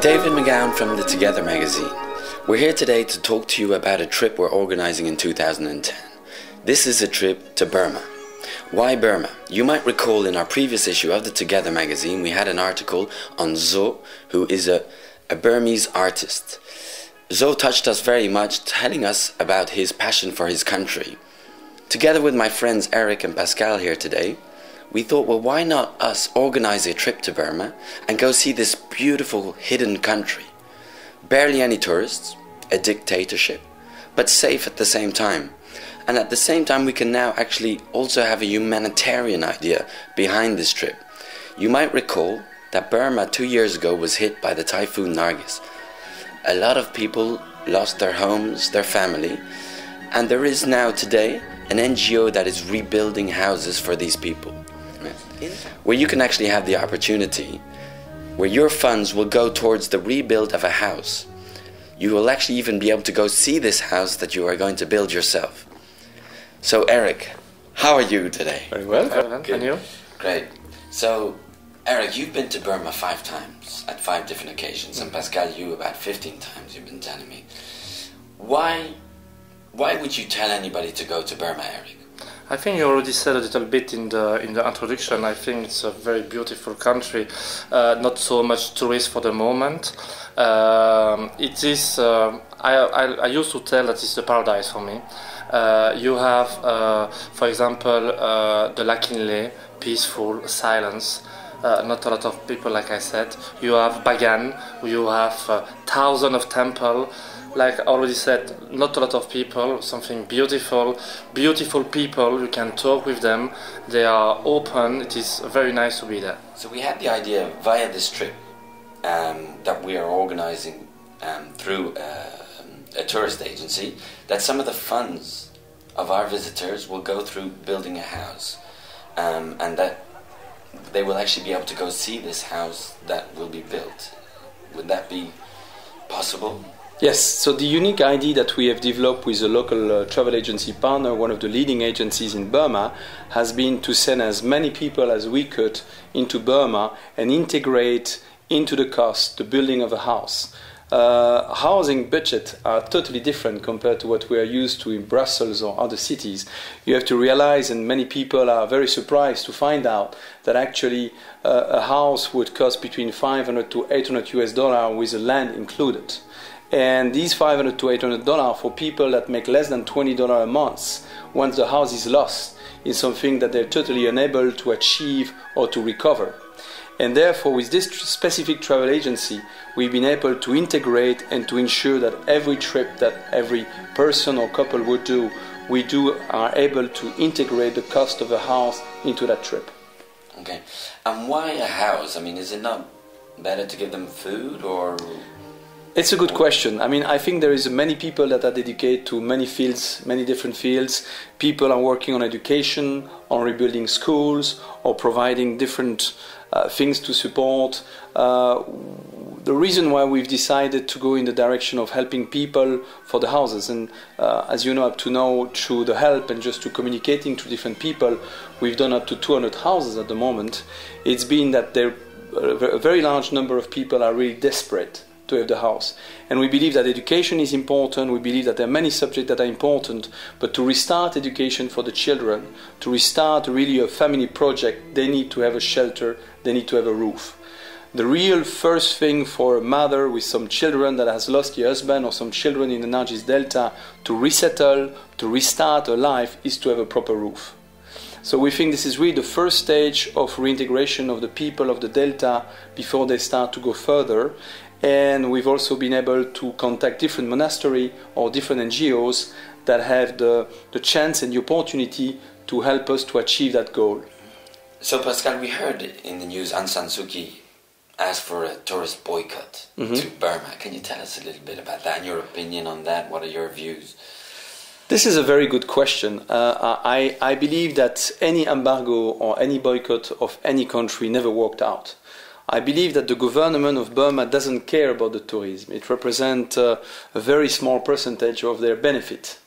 David McGowan from the Together magazine. We're here today to talk to you about a trip we're organizing in 2010. This is a trip to Burma. Why Burma? You might recall in our previous issue of the Together magazine we had an article on Zo, who is a Burmese artist. Zo touched us very much, telling us about his passion for his country. Together with my friends Eric and Pascal here today, we thought, well, why not us organize a trip to Burma and go see this beautiful hidden country? Barely any tourists, a dictatorship, but safe at the same time. And at the same time, we can now actually also have a humanitarian idea behind this trip. You might recall that Burma 2 years ago was hit by the typhoon Nargis. A lot of people lost their homes, their family, and there is now today an NGO that is rebuilding houses for these people, where you can actually have the opportunity, where your funds will go towards the rebuild of a house. You will actually even be able to go see this house that you are going to build yourself. So Eric, how are you today? Very well. Good. And you? Great. So Eric, you've been to Burma 5 times at 5 different occasions, and Pascal, you about 15 times you've been telling me. Why would you tell anybody to go to Burma, Eric? I think you already said a little bit in the introduction. I think it's a very beautiful country. Not so much tourists for the moment. It is. I used to tell that it's a paradise for me. You have, for example, the Lakinle, peaceful silence. Not a lot of people, like I said. You have Bagan. You have thousands of temples. Like I already said, not a lot of people, something beautiful, beautiful people, you can talk with them, they are open, it is very nice to be there. So we had the idea via this trip that we are organizing through a tourist agency, that some of the funds of our visitors will go through building a house, and that they will actually be able to go see this house that will be built. Would that be possible? Yes, so the unique idea that we have developed with a local travel agency partner, one of the leading agencies in Burma, has been to send as many people as we could into Burma and integrate into the cost the building of a house. Housing budgets are totally different compared to what we are used to in Brussels or other cities. You have to realize, and many people are very surprised to find out, that actually a house would cost between $500 to $800 with the land included. And these $500 to $800 for people that make less than $20 a month, once the house is lost, is something that they're totally unable to achieve or to recover. And therefore, with this specific travel agency, we've been able to integrate and to ensure that every trip that every person or couple would do, are able to integrate the cost of a house into that trip. Okay. And why a house? I mean, is it not better to give them food or... It's a good question. I mean, I think there is many people that are dedicated to many fields, many different fields. People are working on education, on rebuilding schools, or providing different things to support. The reason why we've decided to go in the direction of helping people for the houses, and as you know, up to now, through the help and just to communicating to different people, we've done up to 200 houses at the moment. It's been that a very large number of people are really desperate to have the house. And we believe that education is important, we believe that there are many subjects that are important, but to restart education for the children, to restart really a family project, they need to have a shelter, they need to have a roof. The real first thing for a mother with some children that has lost her husband or some children in the Nargis Delta to resettle, to restart a life, is to have a proper roof. So we think this is really the first stage of reintegration of the people of the Delta before they start to go further. And we've also been able to contact different monasteries or different NGOs that have the chance and the opportunity to help us to achieve that goal. So Pascal, we heard in the news Aung San Suu Kyi asked for a tourist boycott to Burma. Can you tell us a little bit about that and your opinion on that? What are your views? This is a very good question. I believe that any embargo or any boycott of any country never worked out. I believe that the government of Burma doesn't care about the tourism. It represents a very small percentage of their benefit.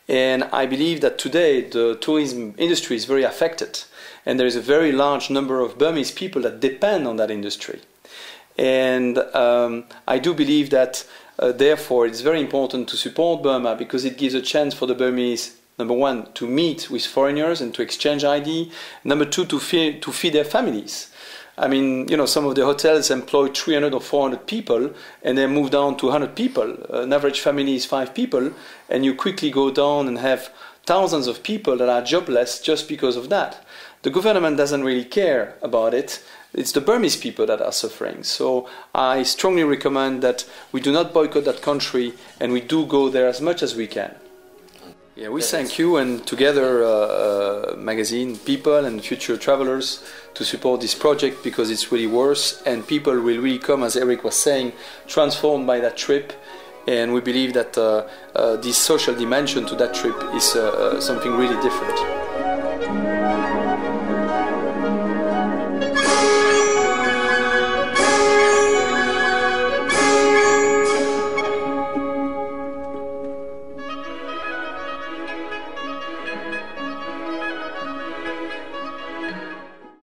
And I believe that today the tourism industry is very affected. And there is a very large number of Burmese people that depend on that industry. And I do believe that therefore it's very important to support Burma, because it gives a chance for the Burmese, number one, to meet with foreigners and to exchange ID. Number two, to feed their families. I mean, you know, some of the hotels employ 300 or 400 people, and they move down to 100 people. An average family is 5 people, and you quickly go down and have thousands of people that are jobless just because of that. The government doesn't really care about it. It's the Burmese people that are suffering. So I strongly recommend that we do not boycott that country, and we do go there as much as we can. Yeah, we thank you, and together magazine, people and future travelers, to support this project, because it's really worth, and people will really come, as Eric was saying, transformed by that trip. And we believe that this social dimension to that trip is something really different.